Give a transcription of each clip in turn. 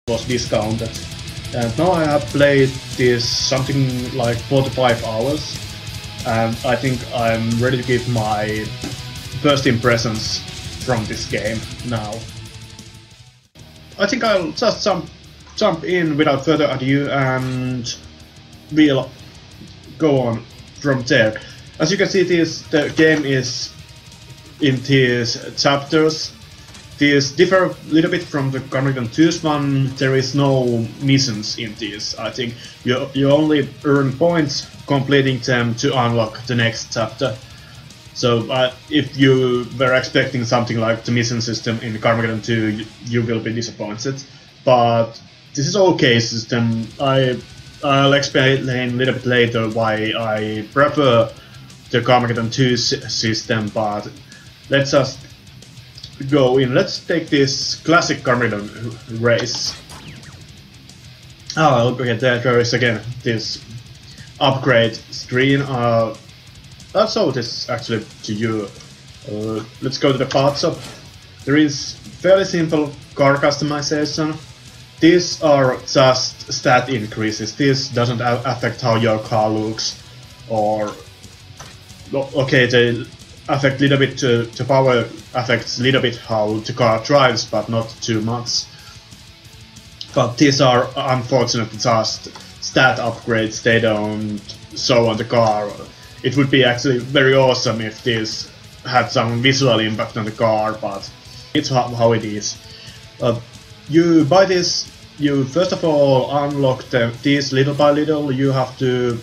was discounted. And now I have played this something like 45 hours, and I think I'm ready to give my first impressions from this game now. I think I'll just jump in without further ado and we'll go on from there. As you can see, the game is in these chapters. These differ a little bit from the Carmadegoon 2's one. There is no missions in these. I think you only earn points completing them to unlock the next chapter. So if you were expecting something like the mission system in Carmadegoon 2, you will be disappointed. But this is okay system. I'll explain a little bit later why I prefer the Carmadegoon 2 system, but let's just go in. Let's take this classic Carmadegoon race. Oh, okay, there is again this upgrade screen. I'll show this actually to you. Let's go to the part shop. There is fairly simple car customization. These are just stat increases. This doesn't affect how your car looks, or okay, they affect a little bit the power affects a little bit how the car drives, but not too much. But these are unfortunately just stat upgrades. They don't show on the car. It would be actually very awesome if this had some visual impact on the car, but it's how it is. You buy this, you first of all unlock these little by little. You have to,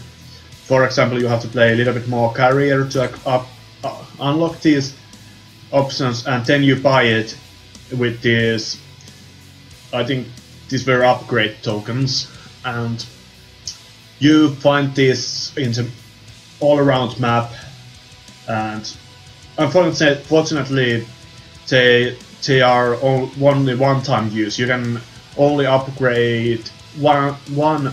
for example, you have to play a little bit more carrier to unlock these options, and then you buy it with this. I think these were upgrade tokens, and you find this in the all-around map, and unfortunately they are only one-time use. You can only upgrade one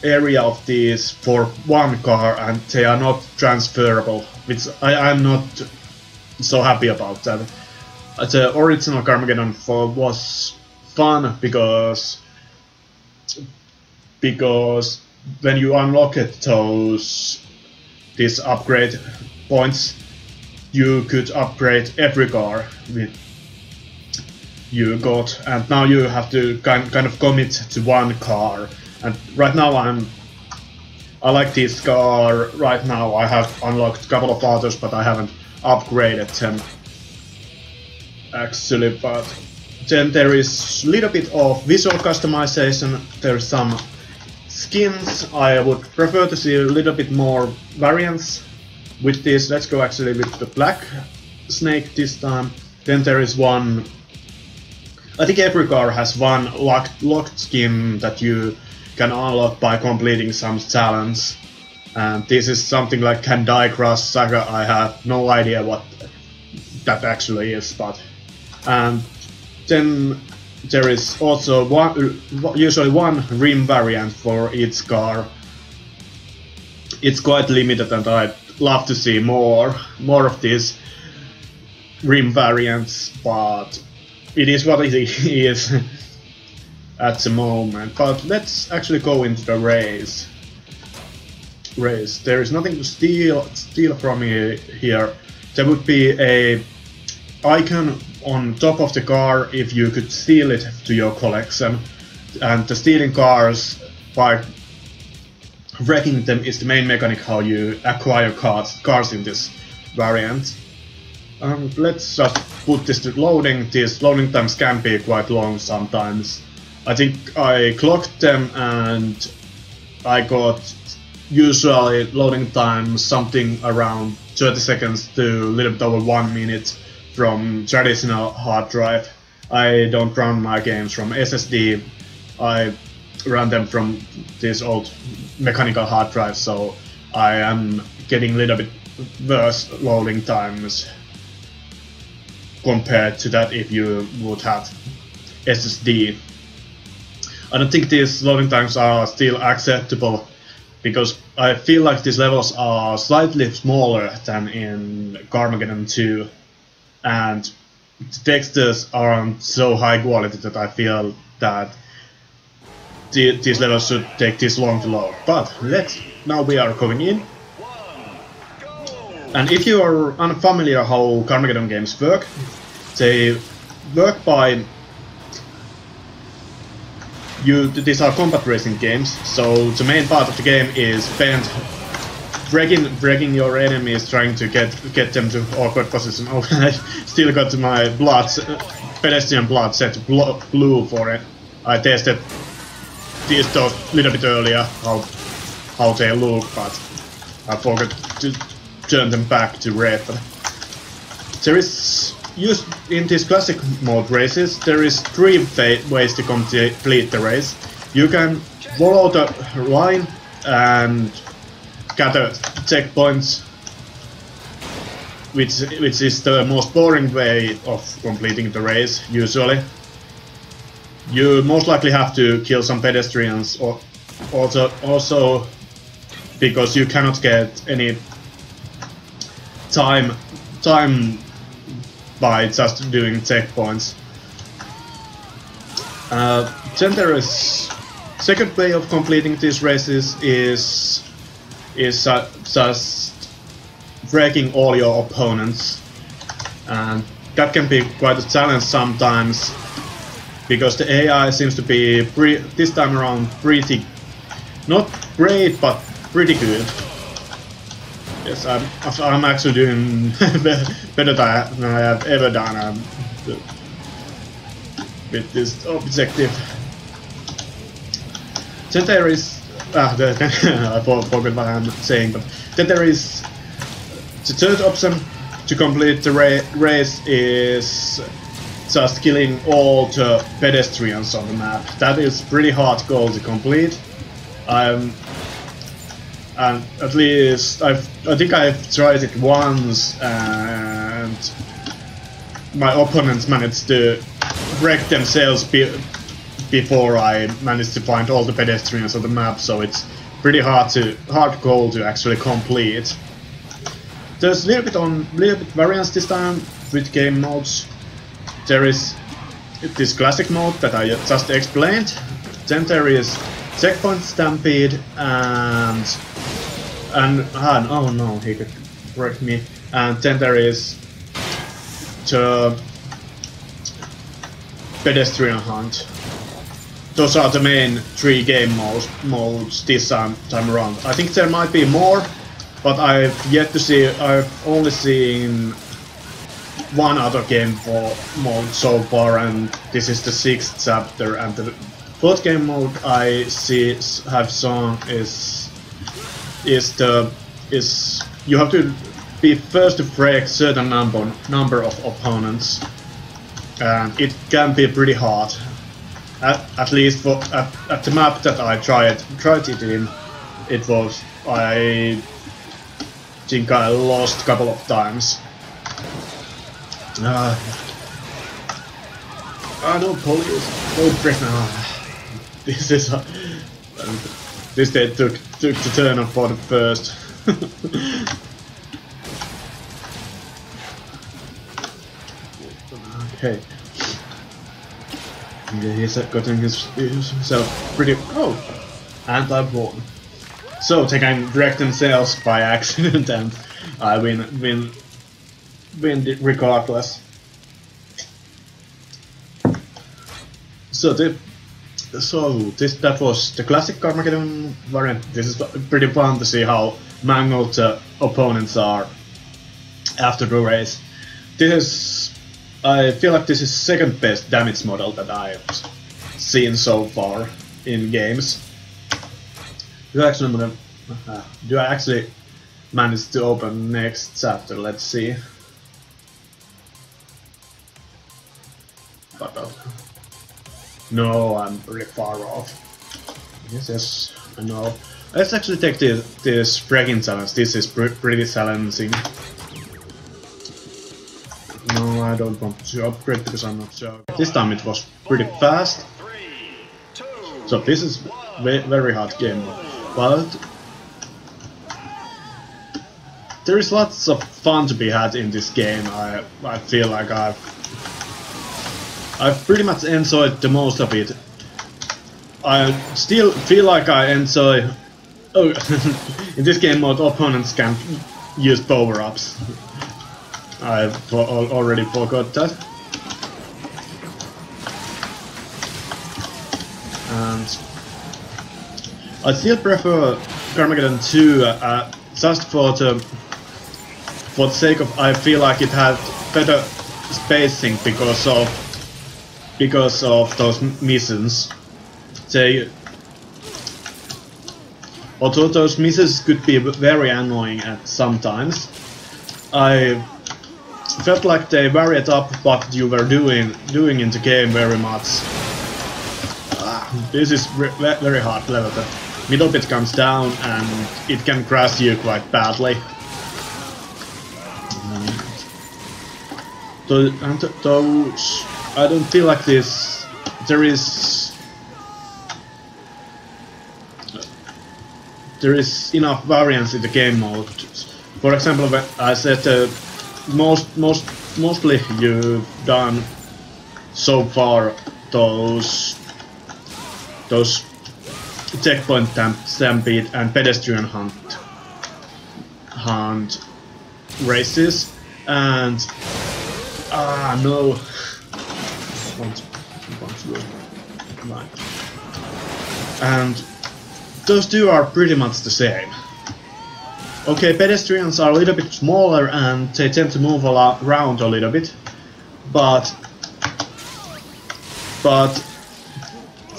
area of these for one car, and they are not transferable, which I'm not so happy about that. The original Carmageddon was fun because when you unlock these upgrade points, you could upgrade every car you got, and now you have to kind of commit to one car. And right now I like this car. Right now I have unlocked a couple of others, but I haven't upgraded them actually. But then there is a little bit of visual customization. There's some skins. I would prefer to see a little bit more variants with this. Let's go actually with the black snake this time. Then there is one. I think every car has one locked skin that you can unlock by completing some challenge. And this is something like Can Die Crash Saga. I have no idea what that actually is, but and then there is also usually one rim variant for each car. It's quite limited, and I'd love to see more of these rim variants, but it is what it is at the moment. But let's actually go into the race. There is nothing to steal from here. There would be a icon on top of the car if you could steal it to your collection, and the stealing cars by wrecking them is the main mechanic how you acquire cars in this variant. Let's just put this to loading. These loading times can be quite long sometimes. I think I clocked them and I got usually loading time something around 30 seconds to a little bit over 1 minute from traditional hard drive. I don't run my games from SSD. I run them from this old mechanical hard drive, so I am getting a little bit worse loading times compared to that if you would have SSD. I don't think these loading times are still acceptable, because I feel like these levels are slightly smaller than in Carmageddon 2, and the textures aren't so high quality that I feel that these levels should take this long to load. But now we are going in. And if you are unfamiliar how Carmadegoon games work, they work by these are combat racing games, so the main part of the game is spent breaking your enemies, trying to get them to awkward position. Oh, I still got my pedestrian blood set blue for it. I tested these a little bit earlier, how they look, but I forgot to turn them back to red. But there is, used in these classic mode races, there is 3 ways to complete the race. You can follow the line and gather checkpoints, which is the most boring way of completing the race, usually. You most likely have to kill some pedestrians, or also because you cannot get any time by just doing checkpoints. Then there is second way of completing these races is just breaking all your opponents, and that can be quite a challenge sometimes, because the AI seems to be this time around pretty, not great, but pretty good. Yes, I'm actually doing better than I have ever done with this objective. Then there is I forgot what I'm saying, but then there is the third option to complete the race is just killing all the pedestrians on the map. That is pretty hard goal to complete. And at least I think I've tried it once, and my opponents managed to wreck themselves before I managed to find all the pedestrians on the map, so it's pretty hard goal to actually complete. There's a little bit variance this time with game modes. There is this classic mode that I just explained. Then there is checkpoint stampede and oh no, he could break me. And then there is the pedestrian hunt. Those are the main 3 game modes this time around. I think there might be more, but I've yet to see. I've only seen one other game mode so far, and this is the 6th chapter. And the 4th game mode I have shown is you have to be first to break certain number of opponents, and it can be pretty hard. At least at the map that I tried it in, I think I lost a couple of times. No police! Don't break me! This day took the turn for the first. Okay. Yeah, he's gotten himself pretty. Oh! And I've won. So they can wreck themselves by accident, and I win regardless. So that was the classic Carmadegoon variant. This is pretty fun to see how mangled the opponents are after the race. I feel like this is second best damage model that I've seen so far in games. Do I actually manage to open next chapter? Let's see. No, I'm pretty far off. Yes, I know. Let's actually take this breaking challenge. This is pretty challenging. No, I don't want to upgrade because I'm not sure. This time it was pretty fast. So this is very hard game, but there is lots of fun to be had in this game. I feel like I've pretty much enjoyed the most of it. I still feel like I enjoy. Oh, in this game mode, opponents can use power-ups. I already forgot that. And I still prefer Carmadegoon 2 just for the sake of I feel like it had better spacing because of those missions. Although those missions could be very annoying at sometimes, I felt like they varied up what you were doing in the game very much. This is very hard level. The middle bit comes down and it can crash you quite badly. And those, I don't feel like this. There is enough variance in the game mode. For example, when I said mostly you've done so far those checkpoint stampede and pedestrian hunt races, and no. And those two are pretty much the same. Okay, pedestrians are a little bit smaller and they tend to move around a little bit, but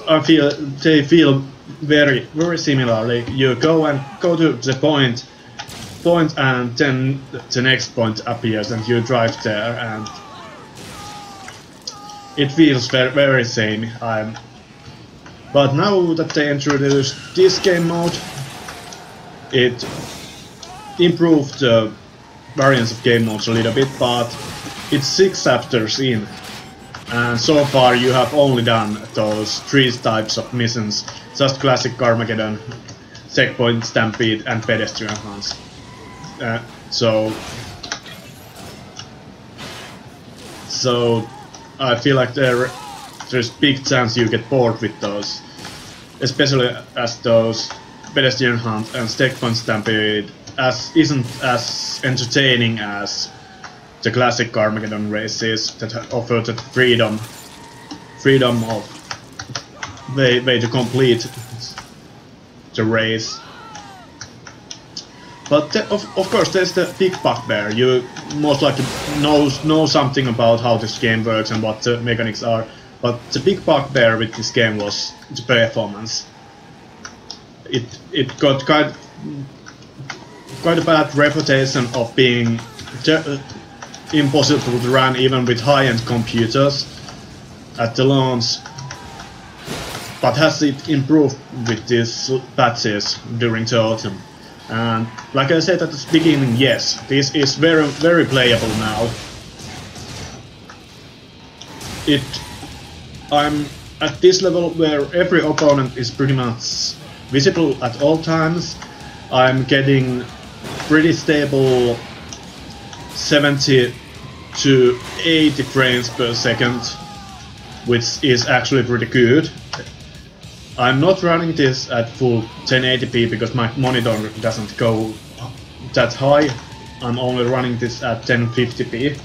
I feel they feel very similarly. You go to the point, and then the next point appears and you drive there, and it feels very same. But now that they introduced this game mode, it improved the variance of game modes a little bit, but it's 6 chapters in, and so far you have only done those 3 types of missions, just classic Carmadegoon, checkpoint stampede and pedestrian hunts. So I feel like there's big chance you get bored with those, especially as those pedestrian hunt and checkpoint stampede isn't as entertaining as the classic Carmadegoon races that offer the freedom of way to complete the race. But of course there's the big bugbear. You most likely know something about how this game works and what the mechanics are, but the big bugbear with this game was the performance. It got quite a bad reputation of being impossible to run even with high-end computers at the launch, but has it improved with these patches during the autumn. And like I said at the beginning, yes, this is very playable now. I'm at this level where every opponent is pretty much visible at all times. I'm getting pretty stable 70 to 80 frames per second, which is actually pretty good. I'm not running this at full 1080p because my monitor doesn't go that high. I'm only running this at 1050p,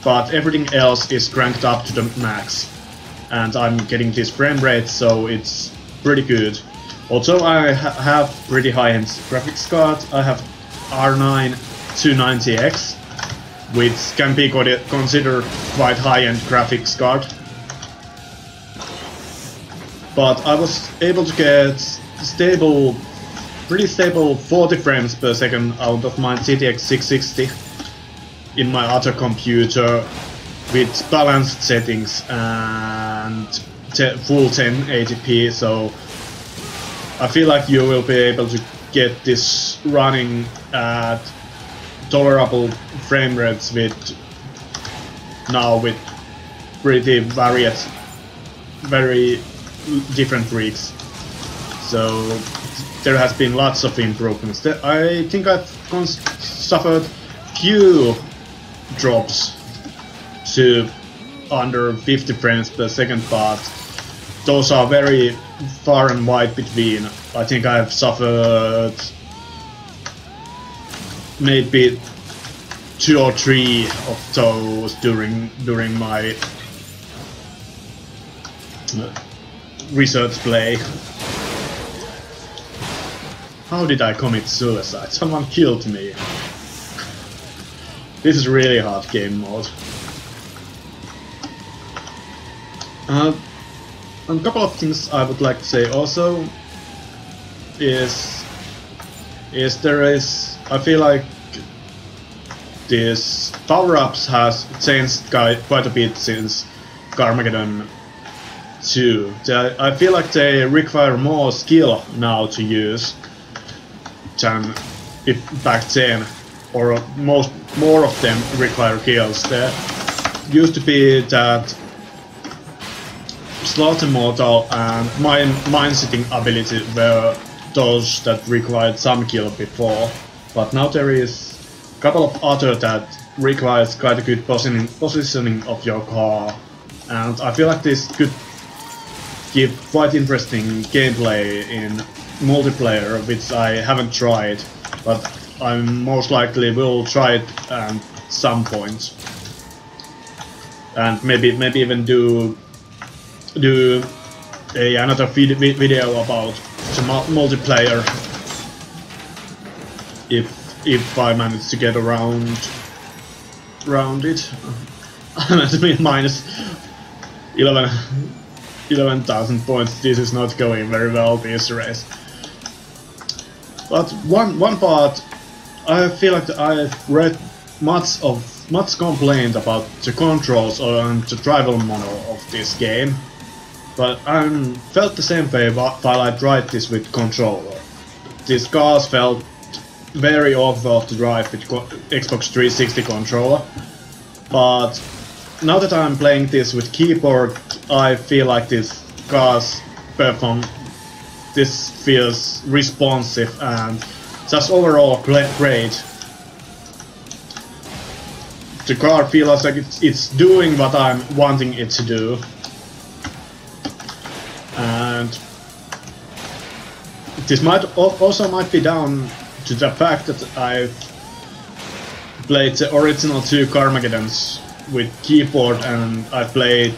but everything else is cranked up to the max. And I'm getting this frame rate, so it's pretty good. Also, I have pretty high-end graphics card. I have R9 290X, which can be considered quite high-end graphics card. But I was able to get pretty stable 40 frames per second out of my GTX 660 in my other computer with balanced settings and full 1080p, so I feel like you will be able to get this running at tolerable frame rates with pretty very different rigs. So there has been lots of improvements. I think I've suffered few drops to under 50 frames per second, but those are very far and wide between. I think I've suffered maybe 2 or 3 of those during my research play. How did I commit suicide? Someone killed me. This is really hard game mode. A couple of things I would like to say also is I feel like these power-ups has changed quite a bit since Carmadegoon 2. I feel like they require more skill now to use than back then, or more of them require kills. There used to be that Slaughter Mortal and Mine-Sitting ability were those that required some kill before, but now there is a couple of other that requires quite a good positioning of your car, and I feel like this could give quite interesting gameplay in multiplayer, which I haven't tried, but I most likely will try it at some point, and maybe even do another video about the multiplayer if I manage to get around it. I'm at minus 11,000 points. This is not going very well, this race. But one part, I feel like I've read much complaint about the controls and the driver model of this game, but I felt the same way while I tried this with controller. These cars felt very awful to drive with Xbox 360 controller, but now that I'm playing this with keyboard, I feel like these cars this feels responsive and just overall great. The car feels like it's doing what I'm wanting it to do, and this might be down to the fact that I've played the original 2 Carmageddons with keyboard, and I played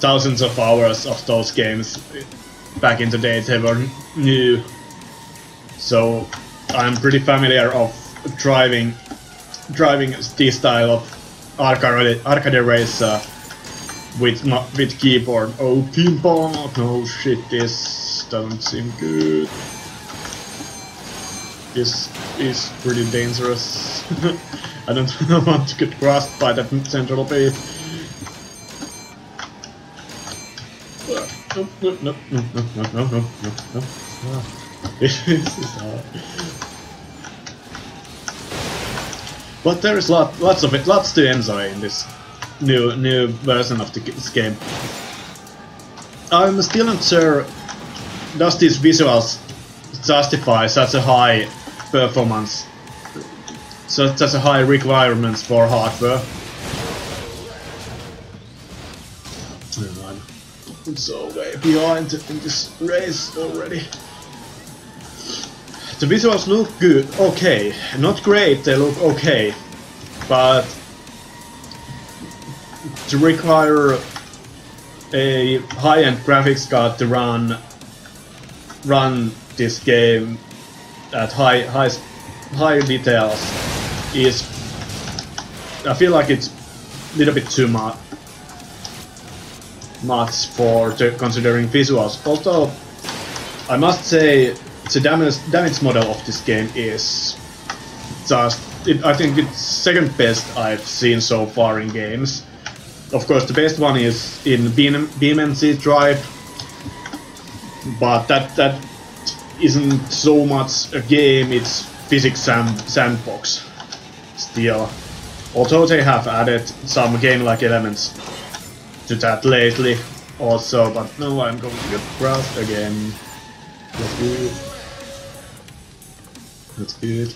thousands of hours of those games back in the day they were new, so I'm pretty familiar of driving this style of arcade racer with keyboard. Oh, pinball! No shit, this doesn't seem good. This is pretty dangerous. I don't want to get crushed by that central beat. No. This is hard. But there is lots to enjoy in this new version of this game. I'm still not sure, does these visuals justify such a high performance, such a high requirements for hardware? I'm so way behind in this race already. The visuals look good, okay, not great, they look okay, but to require a high-end graphics card to run this game at high details is, I feel like it's a little bit too much for considering visuals. Although I must say the damage model of this game is just, I think it's second best I've seen so far in games. Of course, the best one is in BeamNC Drive, but that isn't so much a game, it's physics sandbox still. Although they have added some game-like elements to that lately also, but no, I'm going to get crushed again. That's good. That's good.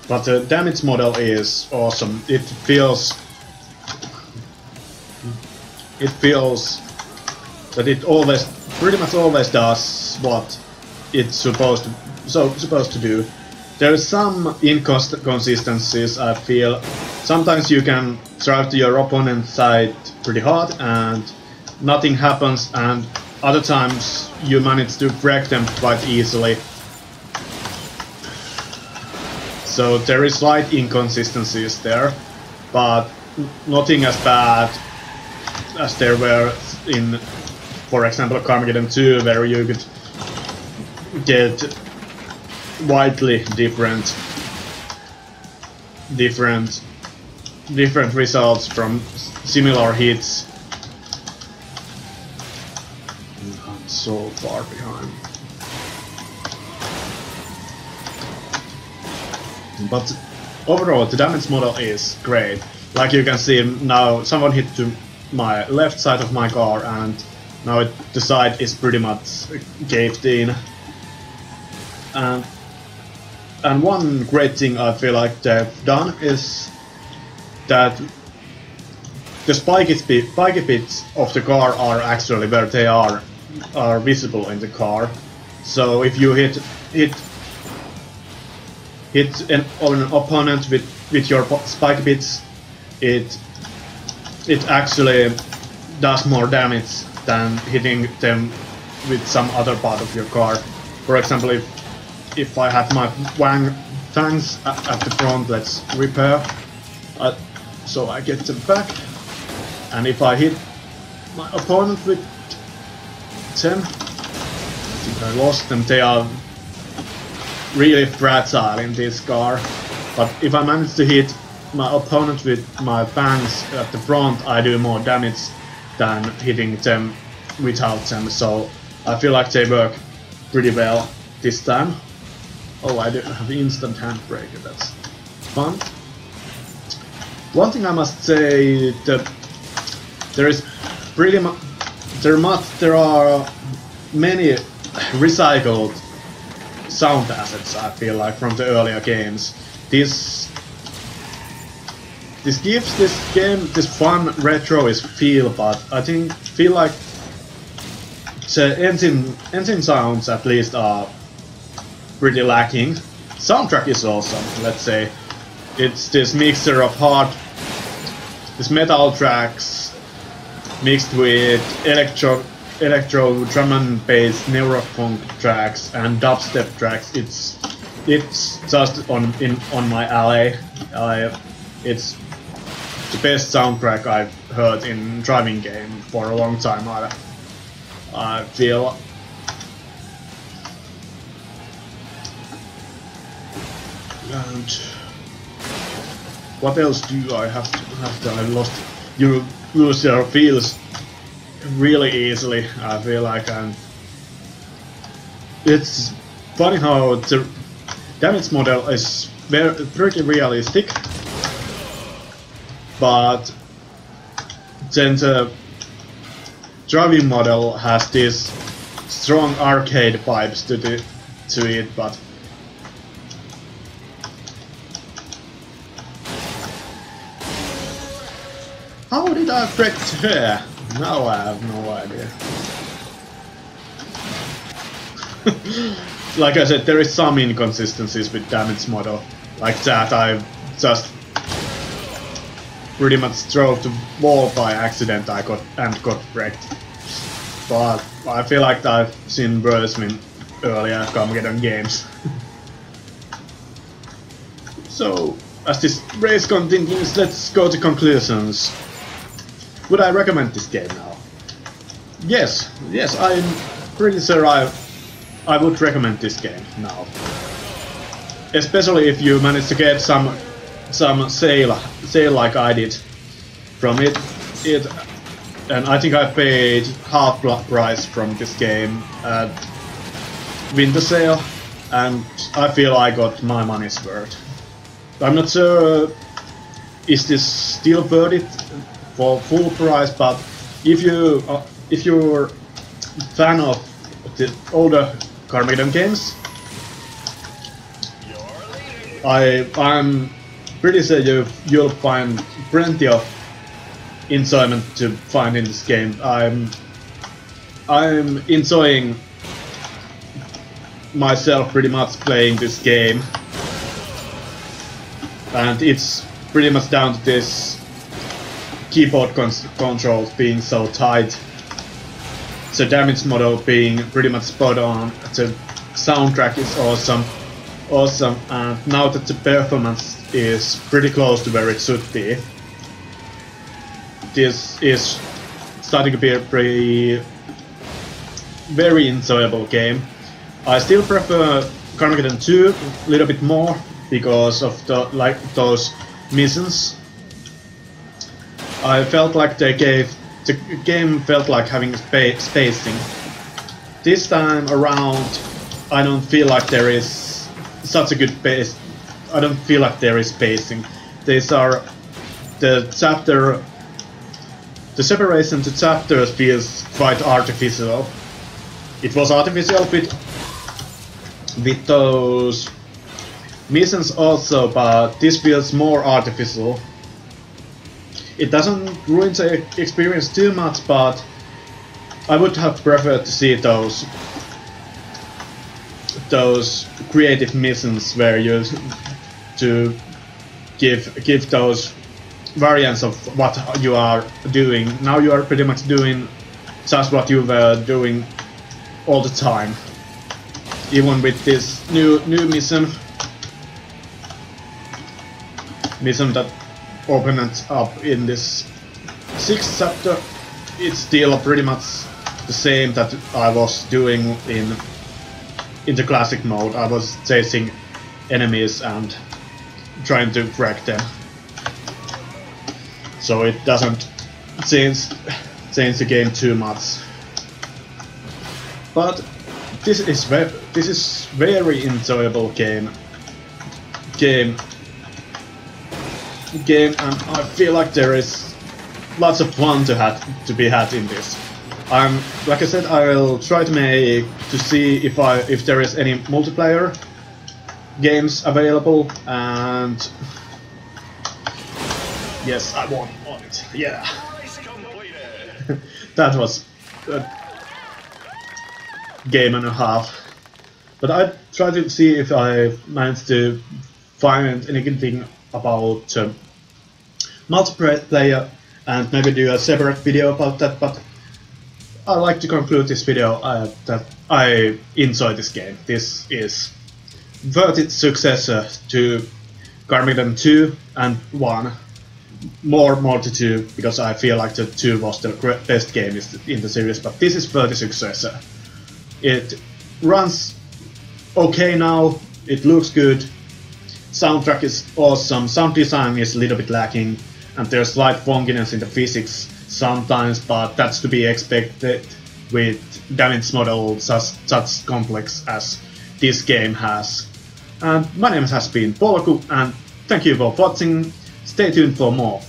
But the damage model is awesome. It feels that it always, pretty much always does what it's supposed to do. There are some inconsistencies, I feel. Sometimes you can drive to your opponent's side pretty hard and nothing happens, and other times you manage to break them quite easily. So there is slight inconsistencies there, but nothing as bad as there were in, for example, Carmadegoon 2, where you could get widely different results from similar hits. I'm so far behind. But overall, the damage model is great. Like you can see now, someone hit to my left side of my car, and now the side is pretty much caved in. And one great thing I feel like they've done is that the spiky bits of the car are actually where they are visible in the car. So if you hit an opponent with your spike bits, it actually does more damage than hitting them with some other part of your car. For example, if I have my fangs at the front, let's repair, so I get them back, and if I hit my opponent with them, I think I lost them. They are really fragile in this car, but if I manage to hit my opponent with my fangs at the front, I do more damage than hitting them without them, so I feel like they work pretty well this time. Oh, I do have instant handbrake, that's fun. One thing I must say, that there is pretty much there are many recycled sound assets, I feel like, from the earlier games. This gives this game this fun retro-ish feel, but I feel like the engine sounds at least are pretty lacking. Soundtrack is awesome, let's say. It's this mixture of this metal tracks mixed with electro drum and bass neuropunk tracks and dubstep tracks. It's just on my alley. It's the best soundtrack I've heard in driving game for a long time, I feel. And what else do I have to I lost? You lose your feels really easily, I feel like, and it's funny how the damage model is pretty realistic, but then the driving model has this strong arcade vibes to it, but how did I break her? Now I have no idea. Like I said, there is some inconsistencies with damage model. Like that, I just pretty much drove the wall by accident. I got wrecked. But I feel like I've seen worse in earlier Carmadegoon games. So, as this race continues, let's go to conclusions. Would I recommend this game now? Yes, I'm pretty sure I would recommend this game now. Especially if you manage to get some sale like I did from it, and I think I paid half price from this game at winter sale, and I feel I got my money's worth. I'm not sure is this still worth it for full price, but if you're a fan of the older Carmadegoon games, I'm pretty sure you'll find plenty of enjoyment to find in this game. I'm enjoying myself pretty much playing this game, and it's pretty much down to this keyboard controls being so tight, the damage model being pretty much spot on, the soundtrack is awesome, and now that the performance is pretty close to where it should be, this is starting to be a very enjoyable game. I still prefer Carmadegoon 2 a little bit more because of those missions. I felt like the game felt like having spacing. This time around, I don't feel like there is such a good pace. I don't feel like there is spacing. These are the separation to chapters feels quite artificial. It was artificial with those missions also, but this feels more artificial. It doesn't ruin the experience too much, but I would have preferred to see those creative missions where you to give those variants of what you are doing. Now you are pretty much doing just what you were doing all the time. Even with this new mission that opened up in this 6th chapter, it's still pretty much the same that I was doing in the classic mode. I was chasing enemies and trying to wreck them, so it doesn't change the game too much. But this is very enjoyable game, and I feel like there is lots of fun to be had in this. Like I said, I will try to see if there is any multiplayer games available, and yes, I won on it. Yeah, that was a game and a half. But I try to see if I managed to find anything about multiplayer and maybe do a separate video about that, but I like to conclude this video that I enjoy this game. This is worth its successor to Carmadegoon 2 and 1. More to 2, because I feel like the 2 was the best game in the series, but this is worth the successor. It runs okay now, it looks good, soundtrack is awesome, sound design is a little bit lacking, and there's slight wonkiness in the physics sometimes, but that's to be expected with damage model such complex as this game has. And my name has been Polku, and thank you for watching. Stay tuned for more.